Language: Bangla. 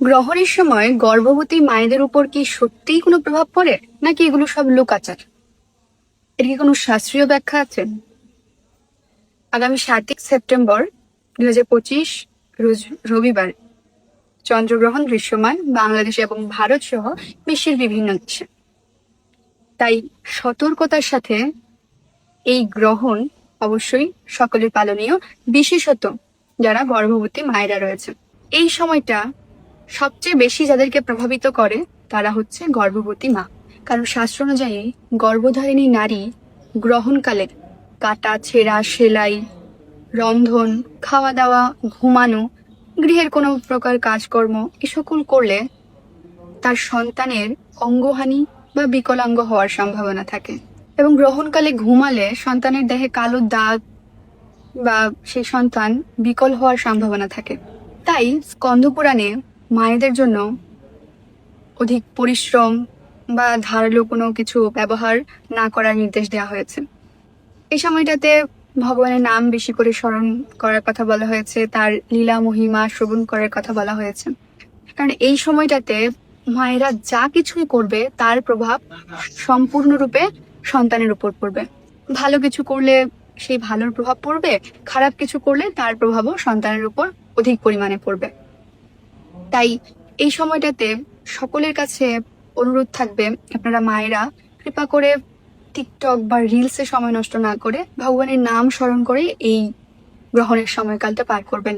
গ্রহণের সময় গর্ভবতী মায়েদের উপর কি সত্যিই কোনো প্রভাব পড়ে, নাকি এগুলো সব লোকাচার? এর কি কোনো শাস্ত্রীয় ব্যাখ্যা আছে? আগামী 7 সেপ্টেম্বর 2025 রোজ রবিবার চন্দ্রগ্রহণ দৃশ্যমান বাংলাদেশ এবং ভারত সহ বিশ্বের বিভিন্ন দেশে। তাই সতর্কতার সাথে এই গ্রহণ অবশ্যই সকলের পালনীয়, বিশেষত যারা গর্ভবতী মায়েরা রয়েছে। এই সময়টা সবচেয়ে বেশি যাদেরকে প্রভাবিত করে তারা হচ্ছে গর্ভবতী মা। কারণ শাস্ত্র অনুযায়ী গর্ভধারিণী নারী গ্রহণকালে কাটা ছেঁড়া, সেলাই, রন্ধন, খাওয়া দাওয়া, ঘুমানো, গৃহের কোনো প্রকার কাজকর্ম এ সকল করলে তার সন্তানের অঙ্গহানি বা বিকলাঙ্গ হওয়ার সম্ভাবনা থাকে। এবং গ্রহণকালে ঘুমালে সন্তানের দেহে কালো দাগ বা সেই সন্তান বিকল হওয়ার সম্ভাবনা থাকে। তাই স্কন্ধপুরাণে মায়েদের জন্য অধিক পরিশ্রম বা ধারালো কোনো কিছু ব্যবহার না করার নির্দেশ দেওয়া হয়েছে। এই সময়টাতে ভগবানের নাম বেশি করে স্মরণ করার কথা বলা হয়েছে, তার লীলা মহিমা শ্রবণ করার কথা বলা হয়েছে। কারণ এই সময়টাতে মায়েরা যা কিছুই করবে তার প্রভাব সম্পূর্ণরূপে সন্তানের উপর পড়বে। ভালো কিছু করলে সেই ভালোর প্রভাব পড়বে, খারাপ কিছু করলে তার প্রভাবও সন্তানের উপর অধিক পরিমাণে পড়বে। তাই এই সময়টাতে সকলের কাছে অনুরোধ থাকবে, আপনারা মায়েরা কৃপা করে টিকটক বা রিলসে সময় নষ্ট না করে ভগবানের নাম স্মরণ করে এই গ্রহণের সময়কালটা পার করবেন।